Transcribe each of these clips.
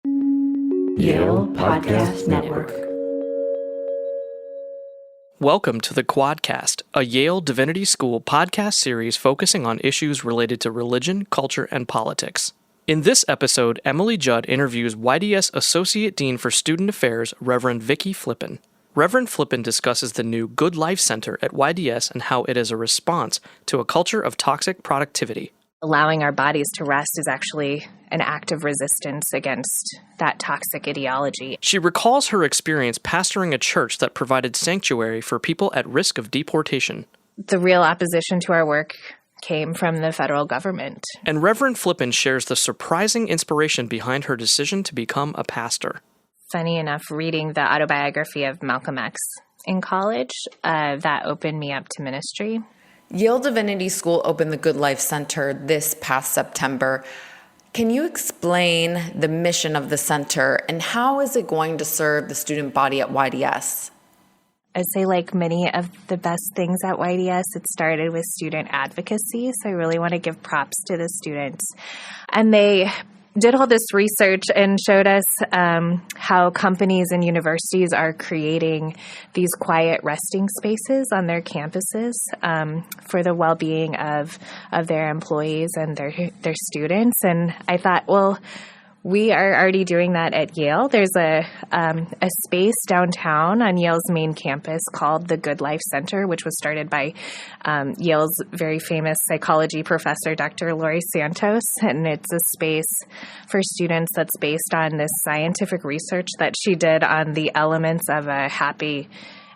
Yale Podcast Network. Welcome to the Quadcast, a Yale Divinity School podcast series focusing on issues related to religion, culture, and politics. In this episode, Emily Judd interviews YDS Associate Dean for Student Affairs, Reverend Vicki Flippin. Reverend Flippin discusses the new Good Life Center at YDS and how it is a response to a culture of toxic productivity. Allowing our bodies to rest is actually an act of resistance against that toxic ideology. She recalls her experience pastoring a church that provided sanctuary for people at risk of deportation. The real opposition to our work came from the federal government. And Reverend Flippin shares the surprising inspiration behind her decision to become a pastor. Funny enough, reading the autobiography of Malcolm X in college, that opened me up to ministry. Yale Divinity School opened the Good Life Center this past September. Can you explain the mission of the center and how is it going to serve the student body at YDS? I'd say like many of the best things at YDS, it started with student advocacy. So I really want to give props to the students. And they did all this research and showed us how companies and universities are creating these quiet resting spaces on their campuses for the well-being of their employees and their students. And I thought, well, we are already doing that at Yale. There's a space downtown on Yale's main campus called the Good Life Center, which was started by Yale's very famous psychology professor, Dr. Laurie Santos. And it's a space for students that's based on this scientific research that she did on the elements of a happy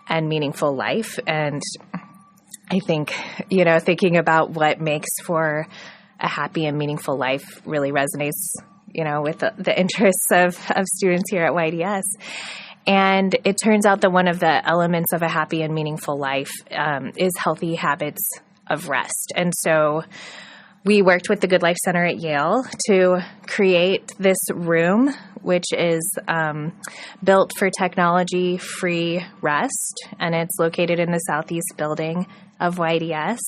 and meaningful life. And I think, thinking about what makes for a happy and meaningful life really resonates with the interests of students here at YDS. And it turns out that one of the elements of a happy and meaningful life is healthy habits of rest. And so we worked with the Good Life Center at Yale to create this room, which is built for technology-free rest, and it's located in the southeast building of YDS.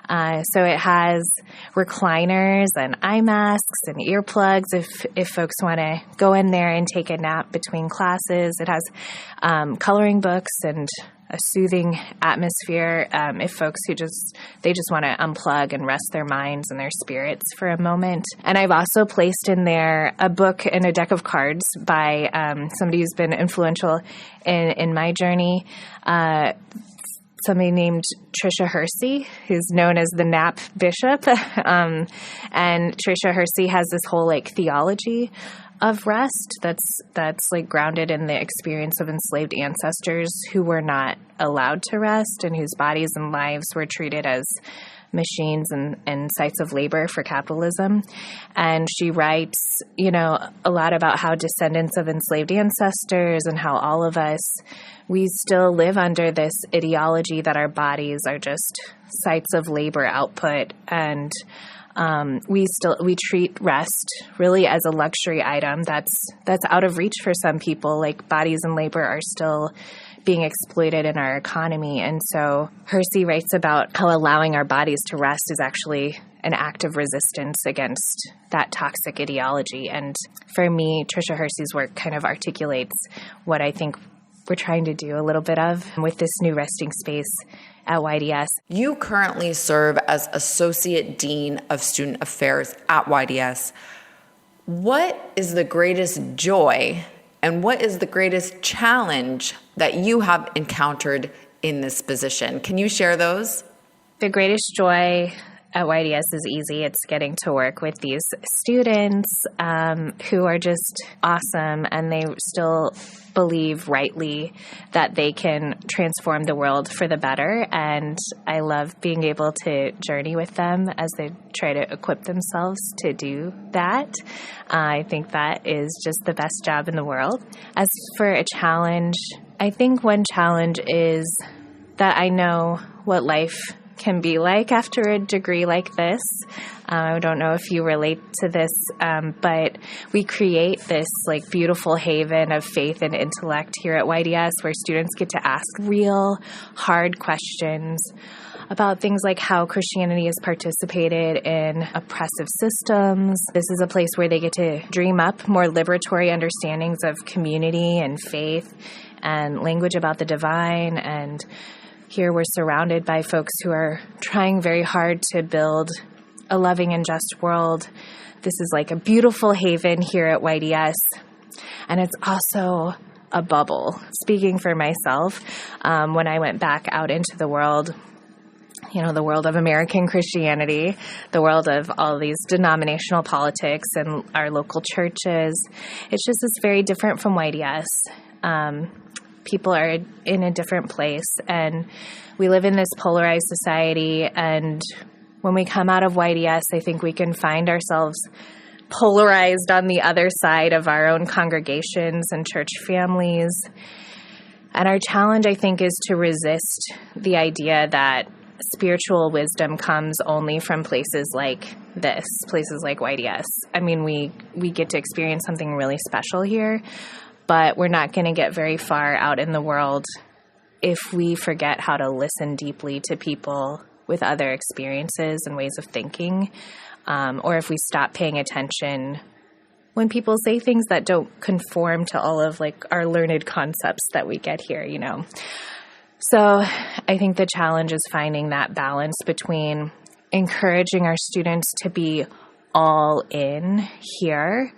So it has recliners and eye masks and earplugs if folks want to go in there and take a nap between classes. It has coloring books and a soothing atmosphere if folks who just want to unplug and rest their minds and their spirits for a moment. And I've also placed in there a book and a deck of cards by somebody who's been influential in my journey, somebody named Tricia Hersey, who's known as the Nap Bishop. And Tricia Hersey has this whole theology of rest that's grounded in the experience of enslaved ancestors who were not allowed to rest and whose bodies and lives were treated as machines and sites of labor for capitalism. And she writes, a lot about how descendants of enslaved ancestors and how all of us, we still live under this ideology that our bodies are just sites of labor output. And we treat rest really as a luxury item that's out of reach for some people. Bodies and labor are still being exploited in our economy. And so Hersey writes about how allowing our bodies to rest is actually an act of resistance against that toxic ideology. And for me, Tricia Hersey's work kind of articulates what I think we're trying to do a little bit of with this new resting space at YDS. You currently serve as Associate Dean of Student Affairs at YDS. What is the greatest joy and what is the greatest challenge that you have encountered in this position? Can you share those? The greatest joy at YDS is easy. It's getting to work with these students who are just awesome, and they still believe rightly that they can transform the world for the better. And I love being able to journey with them as they try to equip themselves to do that. I think that is just the best job in the world. As for a challenge, I think one challenge is that I know what life can be like after a degree like this. I don't know if you relate to this, but we create this beautiful haven of faith and intellect here at YDS where students get to ask real hard questions about things like how Christianity has participated in oppressive systems. This is a place where they get to dream up more liberatory understandings of community and faith and language about the divine. And here we're surrounded by folks who are trying very hard to build a loving and just world. This is like a beautiful haven here at YDS. And it's also a bubble. Speaking for myself, when I went back out into the world, the world of American Christianity, the world of all these denominational politics and our local churches, it's just this very different from YDS. People are in a different place, and we live in this polarized society, and when we come out of YDS, I think we can find ourselves polarized on the other side of our own congregations and church families. And our challenge, I think, is to resist the idea that spiritual wisdom comes only from places like this, places like YDS. I mean, we get to experience something really special here, but we're not going to get very far out in the world if we forget how to listen deeply to people with other experiences and ways of thinking, or if we stop paying attention when people say things that don't conform to all of like our learned concepts that we get here, So I think the challenge is finding that balance between encouraging our students to be all in here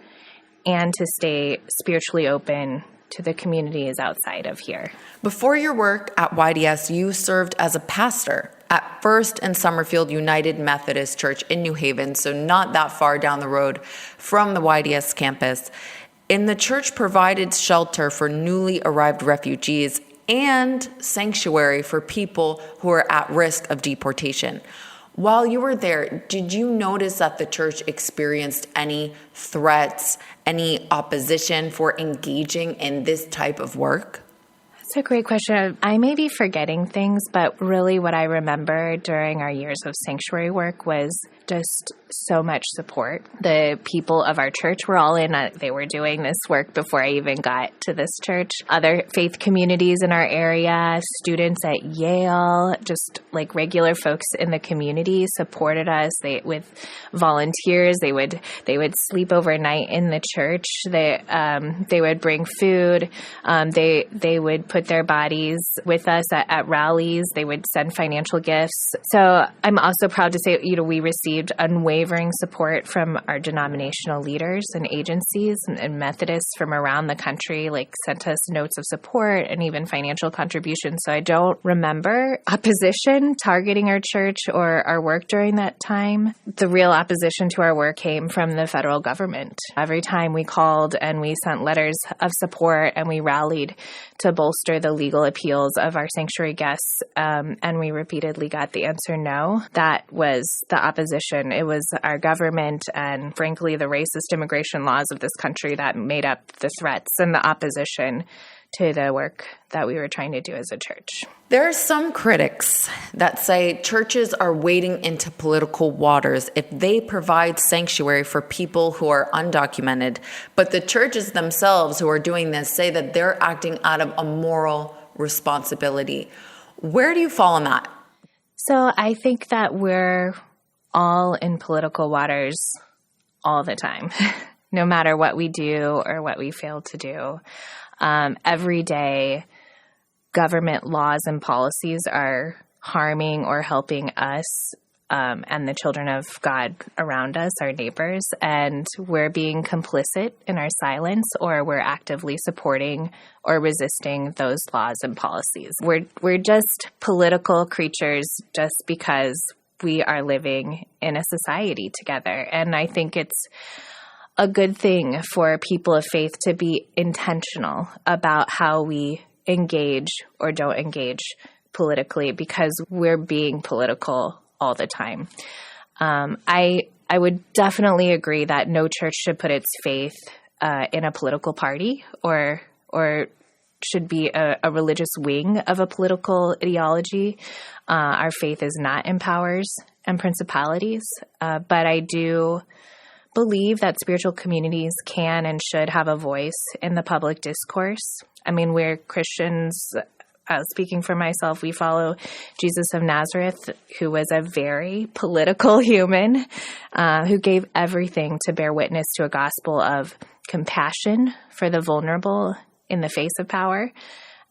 and to stay spiritually open to the communities outside of here. Before your work at YDS, you served as a pastor at First and Summerfield United Methodist Church in New Haven, so not that far down the road from the YDS campus. And the church provided shelter for newly arrived refugees and sanctuary for people who are at risk of deportation. While you were there, did you notice that the church experienced any threats, any opposition for engaging in this type of work? That's a great question. I may be forgetting things, but really what I remember during our years of sanctuary work was just so much support. The people of our church were all in. They were doing this work before I even got to this church. Other faith communities in our area, students at Yale, just like regular folks in the community supported us. With volunteers, they would sleep overnight in the church. They would bring food. They would put their bodies with us at rallies. They would send financial gifts. So I'm also proud to say, we received unwavering support from our denominational leaders and agencies and Methodists from around the country, sent us notes of support and even financial contributions. So I don't remember opposition targeting our church or our work during that time. The real opposition to our work came from the federal government. Every time we called and we sent letters of support and we rallied to bolster the legal appeals of our sanctuary guests, and we repeatedly got the answer no. That was the opposition. It was our government and, frankly, the racist immigration laws of this country that made up the threats and the opposition to the work that we were trying to do as a church. There are some critics that say churches are wading into political waters if they provide sanctuary for people who are undocumented, but the churches themselves who are doing this say that they're acting out of a moral responsibility. Where do you fall on that? So I think that we're all in political waters all the time, no matter what we do or what we fail to do. Every day, government laws and policies are harming or helping us and the children of God around us, our neighbors, and we're being complicit in our silence, or we're actively supporting or resisting those laws and policies. We're just political creatures just because we are living in a society together. And I think it's a good thing for people of faith to be intentional about how we engage or don't engage politically, because we're being political all the time. I would definitely agree that no church should put its faith in a political party or should be a religious wing of a political ideology. Our faith is not in powers and principalities, but I do believe that spiritual communities can and should have a voice in the public discourse. I mean, we're Christians speaking for myself, we follow Jesus of Nazareth, who was a very political human, who gave everything to bear witness to a gospel of compassion for the vulnerable in the face of power.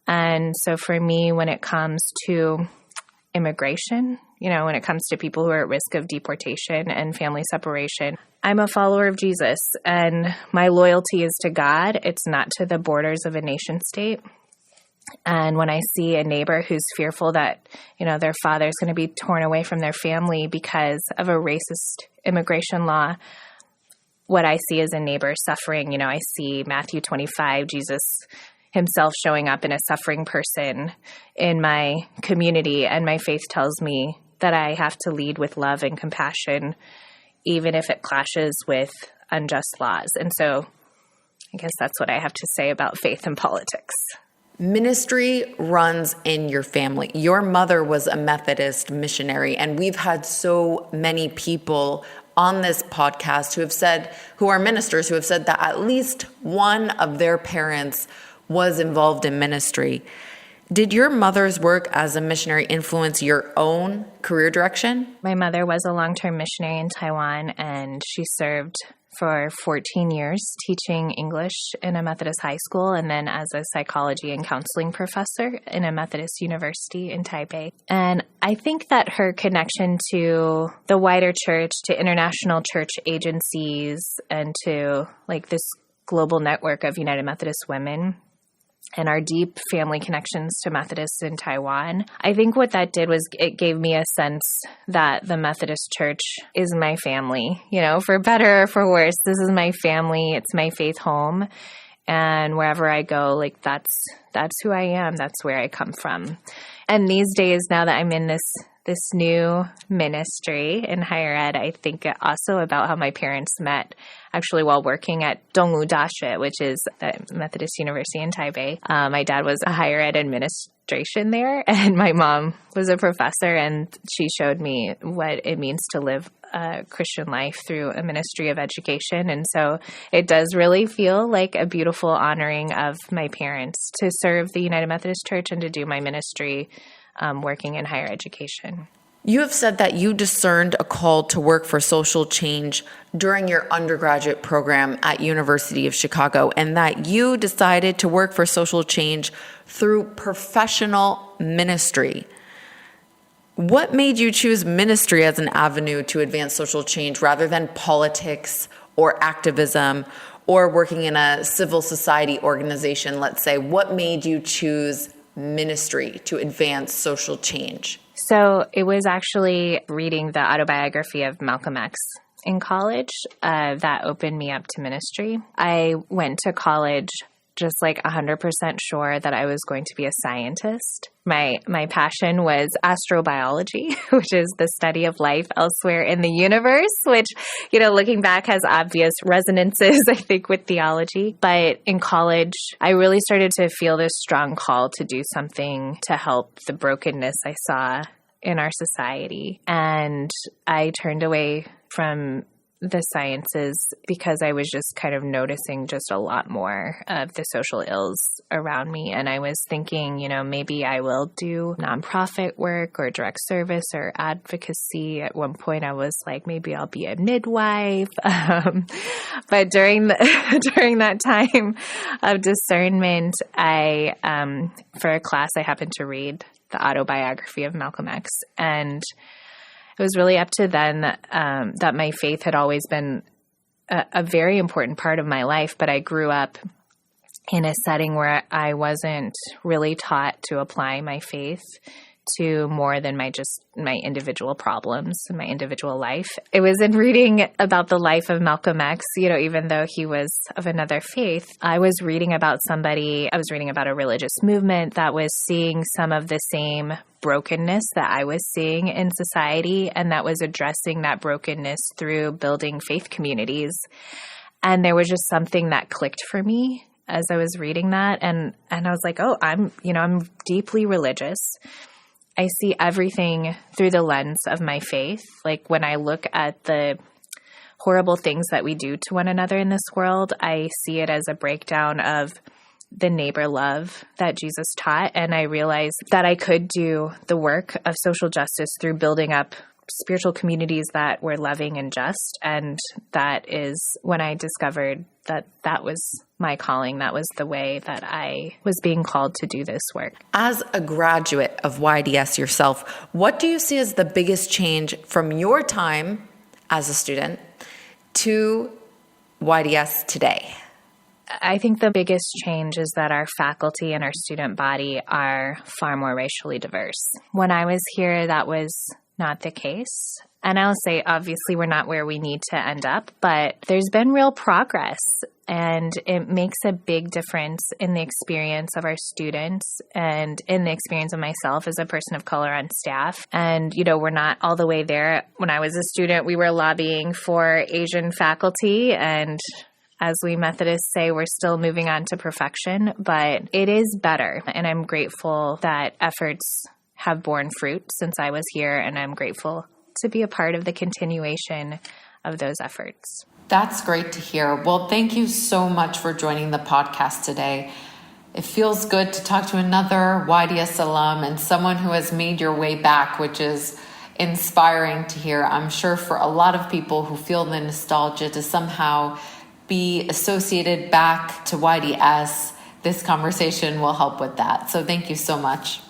And so for me, when it comes to immigration, when it comes to people who are at risk of deportation and family separation, I'm a follower of Jesus, and my loyalty is to God. It's not to the borders of a nation state. And when I see a neighbor who's fearful that, their father's going to be torn away from their family because of a racist immigration law, what I see is a neighbor suffering. I see Matthew 25, Jesus himself showing up in a suffering person in my community. And my faith tells me that I have to lead with love and compassion, even if it clashes with unjust laws. And so I guess that's what I have to say about faith and politics. Ministry runs in your family. Your mother was a Methodist missionary, and we've had so many people on this podcast who are ministers, who have said that at least one of their parents was involved in ministry. Did your mother's work as a missionary influence your own career direction? My mother was a long-term missionary in Taiwan, and she served for 14 years teaching English in a Methodist high school, and then as a psychology and counseling professor in a Methodist university in Taipei. And I think that her connection to the wider church, to international church agencies, and to this global network of United Methodist Women, and our deep family connections to Methodists in Taiwan, I think what that did was it gave me a sense that the Methodist Church is my family, for better or for worse. This is my family. It's my faith home. And wherever I go, that's who I am. That's where I come from. And these days, now that I'm in this new ministry in higher ed, I think also about how my parents met actually while working at Dongwu Dashi, which is a Methodist University in Taipei. My dad was a higher ed administration there, and my mom was a professor, and she showed me what it means to live a Christian life through a ministry of education. And so it does really feel like a beautiful honoring of my parents to serve the United Methodist Church and to do my ministry working in higher education. You have said that you discerned a call to work for social change during your undergraduate program at University of Chicago, and that you decided to work for social change through professional ministry. What made you choose ministry as an avenue to advance social change rather than politics or activism or working in a civil society organization, let's say? What made you choose ministry to advance social change? So it was actually reading the autobiography of Malcolm X in college that opened me up to ministry. I went to college just 100% sure that I was going to be a scientist. My passion was astrobiology, which is the study of life elsewhere in the universe, which, looking back has obvious resonances, I think, with theology. But in college, I really started to feel this strong call to do something to help the brokenness I saw in our society. And I turned away from the sciences because I was just kind of noticing just a lot more of the social ills around me. And I was thinking, maybe I will do nonprofit work or direct service or advocacy. At one point I was like, maybe I'll be a midwife. But during that time of discernment, for a class, I happened to read the autobiography of Malcolm X. And it was really up to then that my faith had always been a very important part of my life, but I grew up in a setting where I wasn't really taught to apply my faith to more than my individual problems in my individual life. It was in reading about the life of Malcolm X, even though he was of another faith, I was reading about a religious movement that was seeing some of the same brokenness that I was seeing in society, and that was addressing that brokenness through building faith communities. And there was just something that clicked for me as I was reading that. And I was like, oh, I'm deeply religious. I see everything through the lens of my faith. Like when I look at the horrible things that we do to one another in this world, I see it as a breakdown of the neighbor love that Jesus taught. And I realized that I could do the work of social justice through building up spiritual communities that were loving and just. And that is when I discovered that that was my calling. That was the way that I was being called to do this work. As a graduate of YDS yourself, what do you see as the biggest change from your time as a student to YDS today? I think the biggest change is that our faculty and our student body are far more racially diverse. When I was here, that was not the case. And I'll say, obviously, we're not where we need to end up, but there's been real progress. And it makes a big difference in the experience of our students and in the experience of myself as a person of color on staff. And, we're not all the way there. When I was a student, we were lobbying for Asian faculty, and as we Methodists say, we're still moving on to perfection, but it is better. And I'm grateful that efforts have borne fruit since I was here, and I'm grateful to be a part of the continuation of those efforts. That's great to hear. Well, thank you so much for joining the podcast today. It feels good to talk to another YDS alum and someone who has made your way back, which is inspiring to hear. I'm sure for a lot of people who feel the nostalgia to somehow be associated back to YDS, this conversation will help with that. So thank you so much.